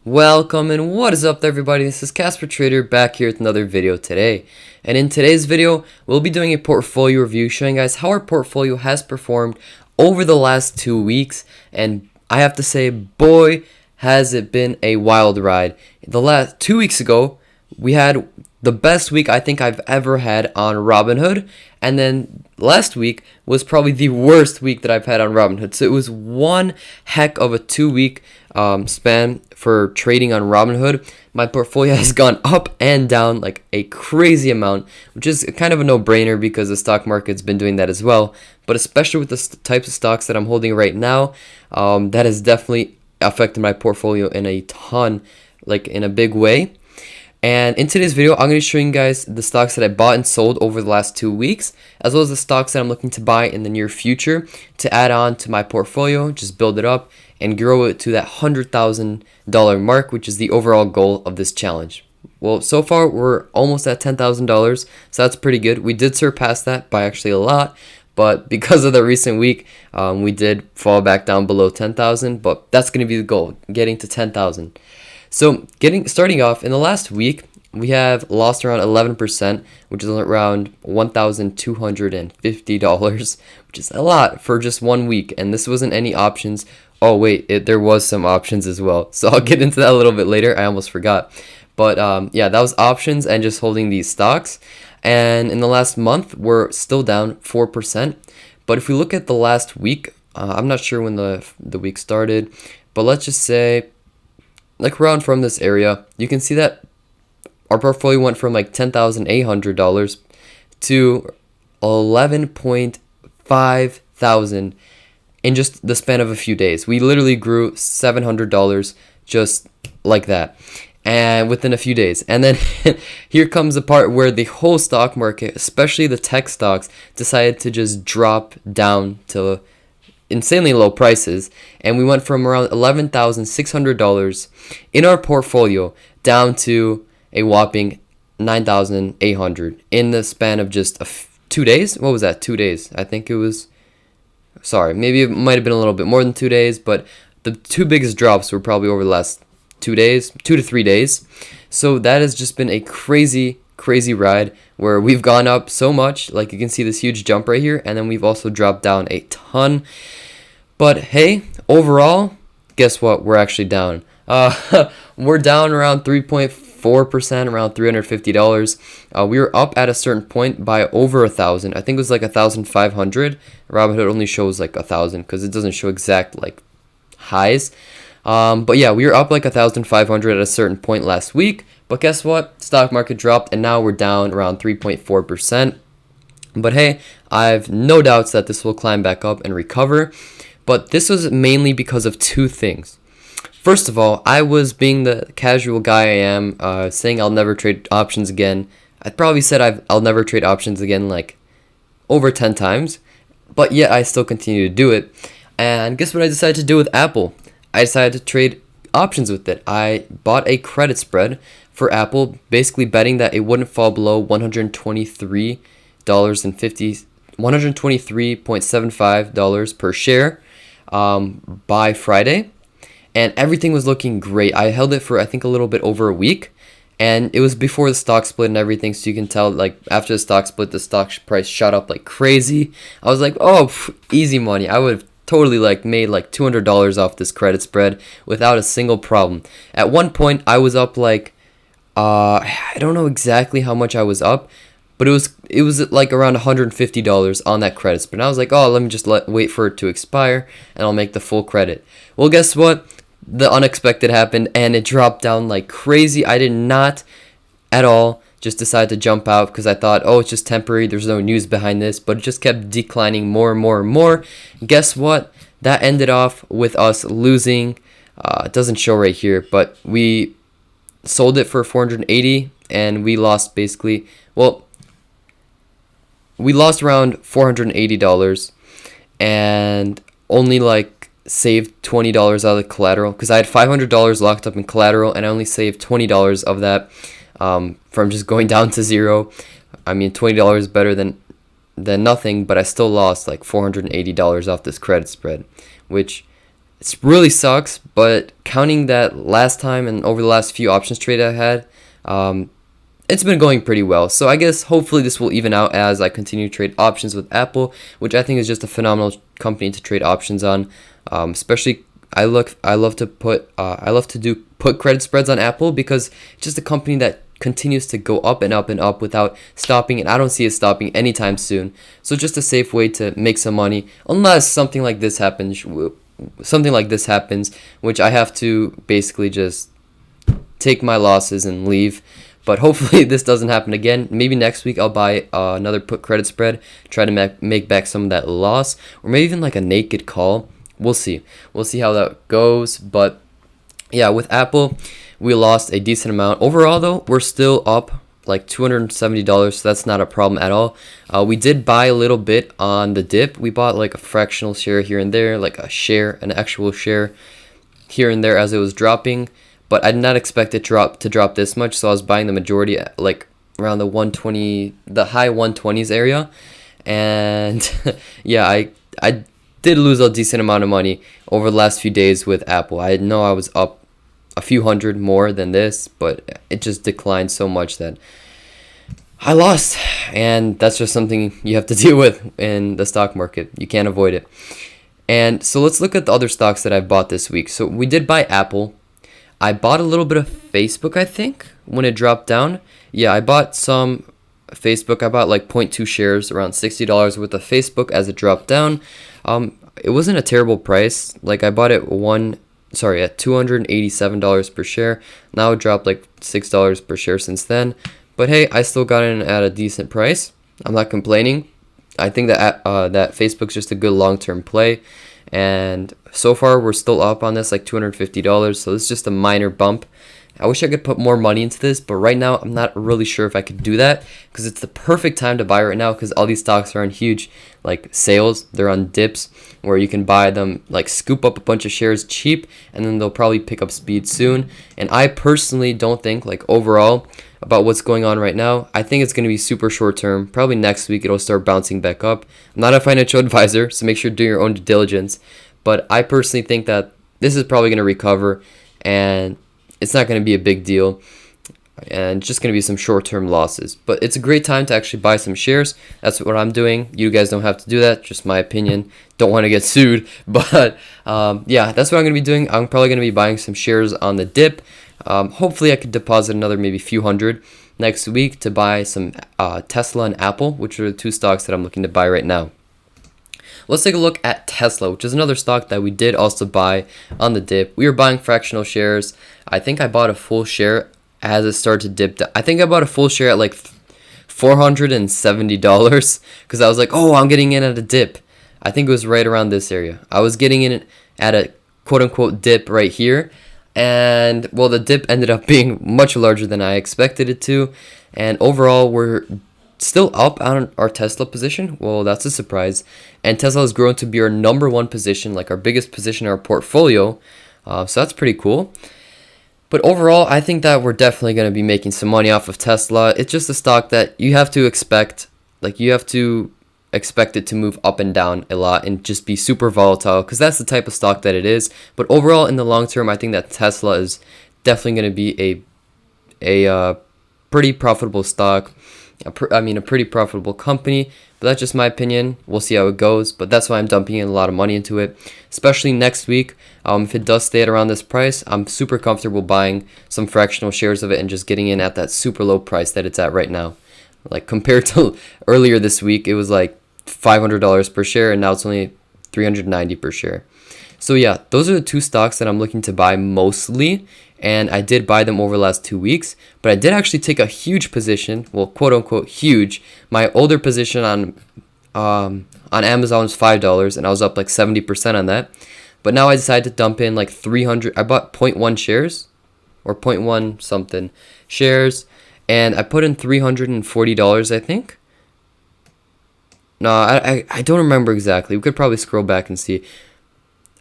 Welcome and what is up everybody, this is Casper Trader back here with another video today. And in today's video, we'll be doing a portfolio review showing you guys how our portfolio has performed over the last 2 weeks. And I have to say, boy, has it been a wild ride. The last 2 weeks ago, we had the best week I think I've ever had on Robinhood. And then last week was probably the worst week that I've had on Robinhood. So it was one heck of a 2 week span for trading on Robinhood. My portfolio has gone up and down like a crazy amount, which is kind of a no-brainer because the stock market's been doing that as well. But especially with the types of stocks that I'm holding right now, that has definitely affected my portfolio in a ton, like in a big way. And in today's video, I'm going to be showing you guys the stocks that I bought and sold over the last 2 weeks, as well as the stocks that I'm looking to buy in the near future to add on to my portfolio, just build it up and grow it to that $100,000 mark, which is the overall goal of this challenge. Well, so far we're almost at $10,000, so that's pretty good. We did surpass that by actually a lot, but because of the recent week, we did fall back down below 10,000, but that's going to be the goal, getting to 10,000. So starting off, in the last week, we have lost around 11%, which is around $1,250, which is a lot for just 1 week. And this wasn't any options. Oh, wait, there was some options as well. So I'll get into that a little bit later. I almost forgot. But yeah, that was options and just holding these stocks. And in the last month, we're still down 4%. But if we look at the last week, I'm not sure when the week started, but let's just say, like around from this area, you can see that our portfolio went from like $10,800 to $11.5 thousand in just the span of a few days. We literally grew $700 just like that, and within a few days. And then here comes the part where the whole stock market, especially the tech stocks, decided to just drop down to insanely low prices, and we went from around $11,600 in our portfolio down to a whopping $9,800 in the span of just 2 days. What was that? 2 days. I think it was. Sorry, maybe it might have been a little bit more than 2 days, but the two biggest drops were probably over the last 2 days, 2 to 3 days. So that has just been a crazy ride where we've gone up so much, like you can see this huge jump right here, and then we've also dropped down a ton. But hey, overall, guess what? We're actually down. We're down around 3.4%, around $350. We were up at a certain point by over 1,000. I think it was like 1,500. Robinhood only shows like 1,000 because it doesn't show exact like highs. But yeah, we were up like 1,500 at a certain point last week. But guess what? Stock market dropped, and now we're down around 3.4%. But hey, I have no doubts that this will climb back up and recover. But this was mainly because of two things. First of all, I was being the casual guy I am, saying I'll never trade options again. I probably said I'll never trade options again like over 10 times. But yet I still continue to do it. And guess what I decided to do with Apple? I decided to trade options with it. I bought a credit spread for Apple, basically betting that it wouldn't fall below $123.75 per share by Friday, and everything was looking great. I held it for I think a little bit over a week, and it was before the stock split and everything, so you can tell like after the stock split, the stock price shot up like crazy. I was like, oh, easy money. I would have totally like made like $200 off this credit spread without a single problem. At one point, I was up like I don't know exactly how much I was up, but it was like around $150 on that credit spread. And I was like, oh, let me just wait for it to expire, and I'll make the full credit. Well, guess what? The unexpected happened, and it dropped down like crazy. I did not at all just decide to jump out because I thought, oh, it's just temporary. There's no news behind this, but it just kept declining more and more and more. Guess what? That ended off with us losing. It doesn't show right here, but we sold it for $480, and we lost basically, well, we lost around $480 and only like saved $20 out of the collateral because I had $500 locked up in collateral, and I only saved $20 of that from just going down to zero. I mean, $20 is better than nothing, but I still lost like $480 off this credit spread, which It really sucks, but counting that last time and over the last few options trade I had, it's been going pretty well. So I guess hopefully this will even out as I continue to trade options with Apple, which I think is just a phenomenal company to trade options on. Especially I love to do put credit spreads on Apple because it's just a company that continues to go up and up and up without stopping, and I don't see it stopping anytime soon. So just a safe way to make some money, unless something like this happens. Which I have to basically just take my losses and leave. But hopefully this doesn't happen again. Maybe next week I'll buy another put credit spread, try to make back some of that loss, or maybe even like a naked call. We'll see. We'll see how that goes. But yeah, with Apple, we lost a decent amount. Overall, though, we're still up like $270, so that's not a problem at all. We did buy a little bit on the dip. We bought like a fractional share here and there, like an actual share here and there as it was dropping. But I did not expect it to drop this much, so I was buying the majority at like around the high 120s area. And yeah, I did lose a decent amount of money over the last few days with Apple. I know I was up a few hundred more than this, but it just declined so much that I lost. And that's just something you have to deal with in the stock market. You can't avoid it. And so let's look at the other stocks that I've bought this week. So we did buy Apple. I bought a little bit of Facebook, I think, when it dropped down. Yeah, I bought some Facebook. I bought like 0.2 shares, around $60 worth of Facebook as it dropped down. It wasn't a terrible price. Like I bought it at $287 per share. Now it dropped like $6 per share since then. But hey, I still got in at a decent price. I'm not complaining. I think that Facebook's just a good long-term play. And so far, we're still up on this, like $250. So this is just a minor bump. I wish I could put more money into this, but right now, I'm not really sure if I could do that because it's the perfect time to buy right now because all these stocks are on huge like sales. They're on dips where you can buy them, like scoop up a bunch of shares cheap, and then they'll probably pick up speed soon. And I personally don't think, like overall, about what's going on right now. I think it's going to be super short term. Probably next week it'll start bouncing back up. I'm not a financial advisor, so make sure to do your own due diligence. But I personally think that this is probably going to recover, and it's not going to be a big deal, and just going to be some short-term losses. But it's a great time to actually buy some shares. That's what I'm doing. You guys don't have to do that. Just my opinion. Don't want to get sued. But yeah, that's what I'm going to be doing. I'm probably going to be buying some shares on the dip. Hopefully I could deposit another maybe few hundred next week to buy some Tesla and Apple, which are the two stocks that I'm looking to buy right now. Let's take a look at Tesla, which is another stock that we did also buy on the dip. We were buying fractional shares. I think I bought a full share as it started to dip. I think I bought a full share at like $470 because I was like, oh, I'm getting in at a dip. I think it was right around this area. I was getting in at a quote-unquote dip right here. And, well, the dip ended up being much larger than I expected it to. And overall, we're still up on our Tesla position. Well, that's a surprise. And Tesla has grown to be our number one position, like our biggest position in our portfolio. So that's pretty cool. But overall, I think that we're definitely going to be making some money off of Tesla. It's just a stock that you have to expect. Like, you have to expect it to move up and down a lot and just be super volatile because that's the type of stock that it is. But overall, in the long term, I think that Tesla is definitely going to be a pretty profitable stock. A pretty profitable company, but that's just my opinion. We'll see how it goes, but that's why I'm dumping in a lot of money into it, especially next week. If it does stay at around this price, I'm super comfortable buying some fractional shares of it and just getting in at that super low price that it's at right now. Like compared to earlier this week, it was like $500 per share, and now it's only $390 per share. So yeah, those are the two stocks that I'm looking to buy mostly. And I did buy them over the last 2 weeks, but I did actually take a huge position, well, quote unquote huge. My older position on Amazon was $5, and I was up like 70% on that. But now I decided to dump in like 300. I bought 0.1 shares, or 0.1 something shares, and I put in $340, I think. No, I don't remember exactly. We could probably scroll back and see.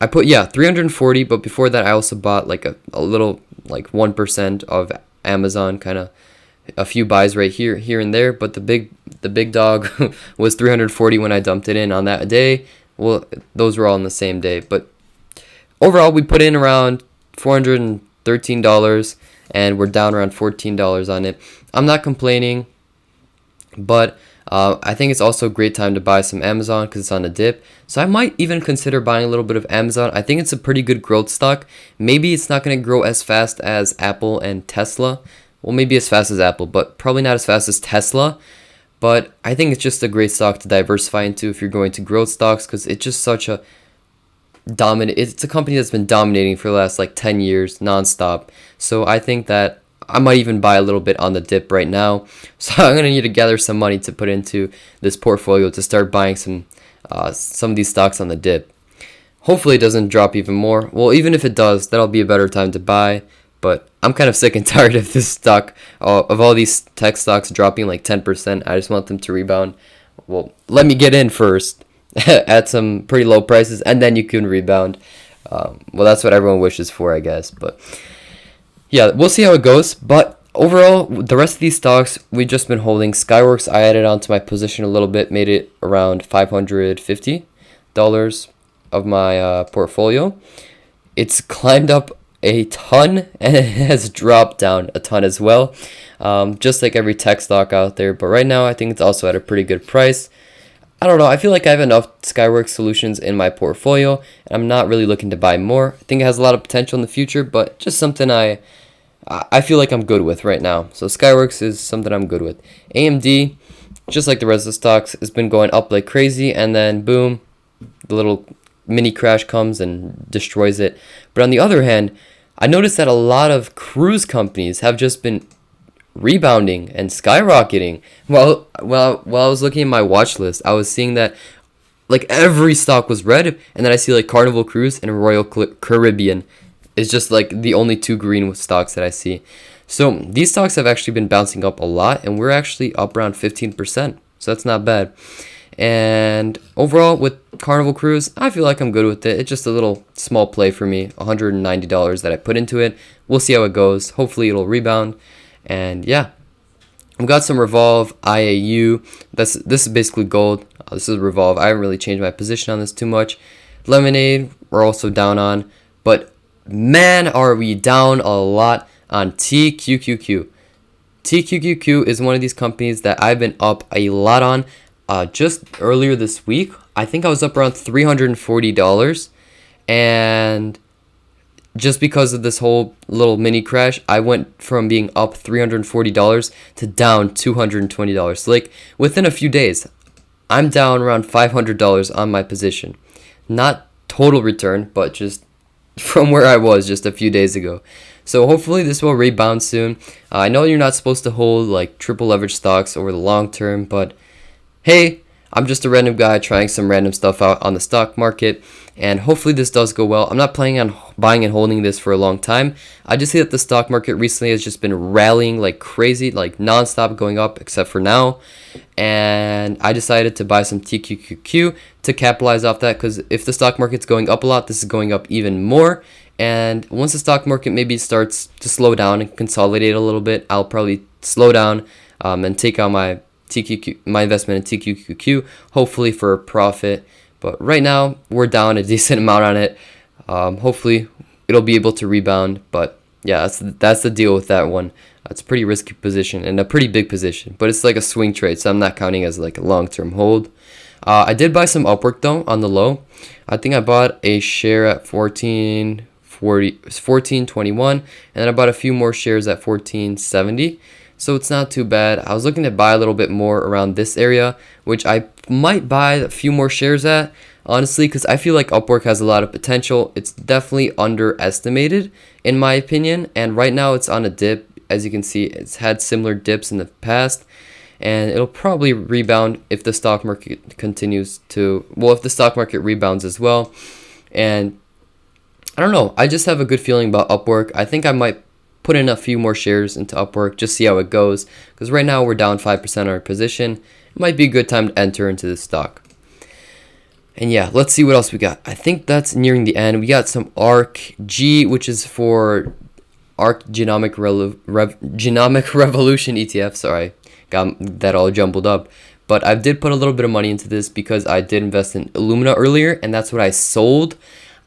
I put, 340, but before that I also bought like a little, like 1% of Amazon, kind of a few buys right here and there, but the big dog was 340 when I dumped it in on that day. Well, those were all on the same day, but overall, we put in around $413, and we're down around $14 on it. I'm not complaining, but I think it's also a great time to buy some Amazon because it's on a dip. So I might even consider buying a little bit of Amazon. I think it's a pretty good growth stock. Maybe it's not going to grow as fast as Apple and Tesla. Well, maybe as fast as Apple, but probably not as fast as Tesla. But I think it's just a great stock to diversify into if you're going to growth stocks, because it's just such a it's a company that's been dominating for the last like 10 years nonstop. So I think that I might even buy a little bit on the dip right now. So I'm going to need to gather some money to put into this portfolio to start buying some of these stocks on the dip. Hopefully it doesn't drop even more. Well, even if it does, that'll be a better time to buy. But I'm kind of sick and tired of this stock, of all these tech stocks dropping like 10%. I just want them to rebound. Well, let me get in first at some pretty low prices, and then you can rebound. Well, that's what everyone wishes for, I guess. But yeah, we'll see how it goes. But overall, the rest of these stocks we've just been holding. Skyworks, I added onto my position a little bit, made it around $550 of my portfolio. It's climbed up a ton, and it has dropped down a ton as well, just like every tech stock out there. But right now, I think it's also at a pretty good price. I don't know. I feel like I have enough Skyworks Solutions in my portfolio, and I'm not really looking to buy more. I think it has a lot of potential in the future, but just something I feel like I'm good with right now. So Skyworks is something I'm good with. AMD, just like the rest of the stocks, has been going up like crazy, and then boom, the little mini crash comes and destroys it. But on the other hand, I noticed that a lot of cruise companies have just been rebounding and skyrocketing. Well, while I was looking at my watch list, I was seeing that like every stock was red, and then I see like Carnival Cruise and Royal Caribbean is just like the only two green stocks that I see. So these stocks have actually been bouncing up a lot, and we're actually up around 15%. So that's not bad. And overall, with Carnival Cruise, I feel like I'm good with it. It's just a little small play for me, $190 that I put into it. We'll see how it goes. Hopefully it'll rebound. And yeah, I've got some Revolve, IAU. This is basically gold. This is Revolve. I haven't really changed my position on this too much. Lemonade, we're also down on. But man, are we down a lot on TQQQ. TQQQ is one of these companies that I've been up a lot on. Just earlier this week, I think I was up around $340, and just because of this whole little mini crash, I went from being up $340 to down $220. So like within a few days, I'm down around $500 on my position. Not total return, but just from where I was just a few days ago. So hopefully this will rebound soon. I know you're not supposed to hold like triple leverage stocks over the long term, but hey, I'm just a random guy trying some random stuff out on the stock market, and hopefully this does go well. I'm not planning on buying and holding this for a long time. I just see that the stock market recently has just been rallying like crazy, like nonstop going up, except for now. And I decided to buy some TQQQ to capitalize off that, because if the stock market's going up a lot, this is going up even more. And once the stock market maybe starts to slow down and consolidate a little bit, I'll probably slow down and take out my investment in TQQQ, hopefully for a profit. But right now we're down a decent amount on it. Hopefully it'll be able to rebound. But yeah, that's the deal with that one. It's a pretty risky position and a pretty big position, but it's like a swing trade, so I'm not counting as like a long-term hold. I did buy some Upwork though on the low. I think I bought a share at 14.21, and then I bought a few more shares at 14.70. So it's not too bad. I was looking to buy a little bit more around this area, which I might buy a few more shares at, honestly, because I feel like Upwork has a lot of potential. It's definitely underestimated, in my opinion, and right now it's on a dip. As you can see, it's had similar dips in the past, and it'll probably rebound if the stock market continues to, well, if the stock market rebounds as well. And I don't know, I just have a good feeling about Upwork. I think I might put in a few more shares into Upwork, just see how it goes, because right now we're down 5% on our position. It might be a good time to enter into this stock. And yeah, let's see what else we got. I think that's nearing the end. We got some ARKG, which is for Genomic Revolution ETF. Sorry, got that all jumbled up. But I did put a little bit of money into this because I did invest in Illumina earlier, and that's what I sold.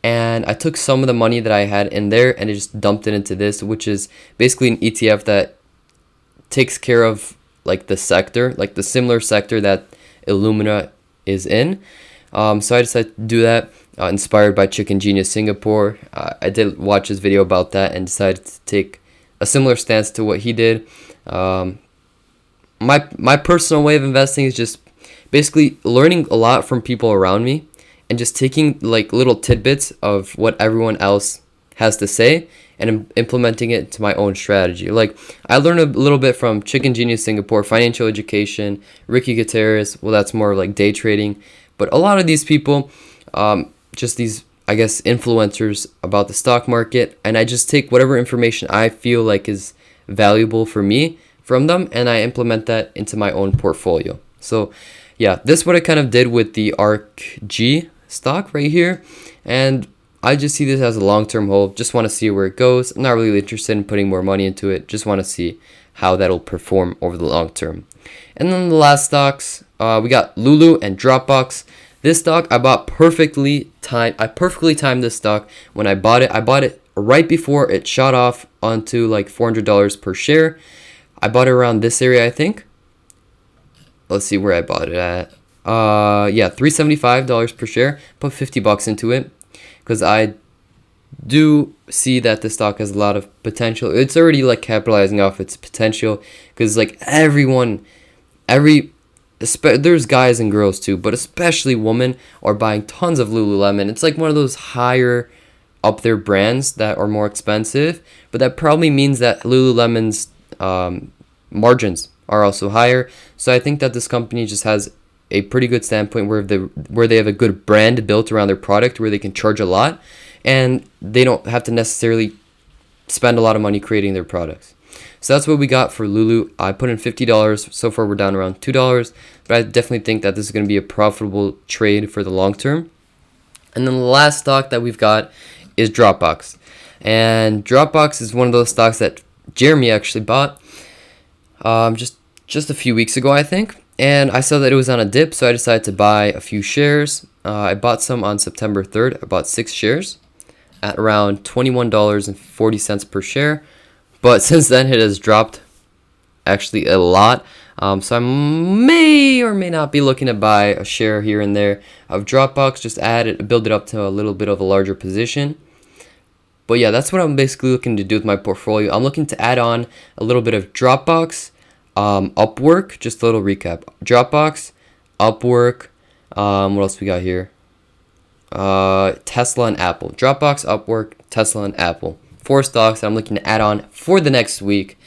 and I took some of the money that I had in there and I just dumped it into this, which is basically an ETF that takes care of like the sector, like the similar sector that Illumina is in. So I decided to do that, inspired by Chicken Genius Singapore. I did watch his video about that and decided to take a similar stance to what he did. My personal way of investing is just basically learning a lot from people around me and just taking like little tidbits of what everyone else has to say and implementing it to my own strategy. Like, I learned a little bit from Chicken Genius Singapore, financial education, Ricky Gutierrez. Well, that's more like day trading. But a lot of these people, just these, I guess, influencers about the stock market, and I just take whatever information I feel like is valuable for me from them, and I implement that into my own portfolio. So yeah, this is what I kind of did with the ARKG stock right here, and I just see this as a long-term hold. Just want to see where it goes. I'm not really interested in putting more money into it. Just want to see how that'll perform over the long term. And then the last stocks, we got LULU and Dropbox. This stock I bought perfectly timed. I perfectly timed this stock when I bought it. I bought it right before it shot off onto like $400 per share. I bought it around this area, I think. Let's see where I bought it at. Yeah, $375 per share. Put $50 into it because I do see that the stock has a lot of potential. It's already like capitalizing off its potential because like there's guys and girls too, but especially women are buying tons of Lululemon. It's like one of those higher up there brands that are more expensive, but that probably means that Lululemon's margins are also higher. So I think that this company just has a pretty good standpoint where they have a good brand built around their product, where they can charge a lot and they don't have to necessarily spend a lot of money creating their products. So that's what we got for LULU. I put in $50. So far we're down around $2, but I definitely think that this is going to be a profitable trade for the long term. And then the last stock that we've got is Dropbox. And Dropbox is one of those stocks that Jeremy actually bought just a few weeks ago, I think. And I saw that it was on a dip, so I decided to buy a few shares. I bought some on September 3rd. I bought 6 shares at around $21.40 per share. But since then, it has dropped actually a lot. So I may or may not be looking to buy a share here and there of Dropbox, just build it up to a little bit of a larger position. But yeah, that's what I'm basically looking to do with my portfolio. I'm looking to add on a little bit of Dropbox, Upwork, just a little recap. Dropbox, Upwork, what else we got here? Tesla and Apple. Dropbox, Upwork, Tesla, and Apple. 4 stocks that I'm looking to add on for the next week,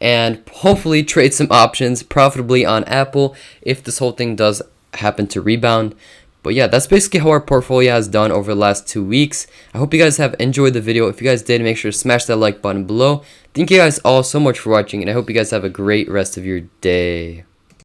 and hopefully trade some options profitably on Apple if this whole thing does happen to rebound. But yeah, that's basically how our portfolio has done over the last 2 weeks. I hope you guys have enjoyed the video. If you guys did, make sure to smash that like button below. Thank you guys all so much for watching, and I hope you guys have a great rest of your day.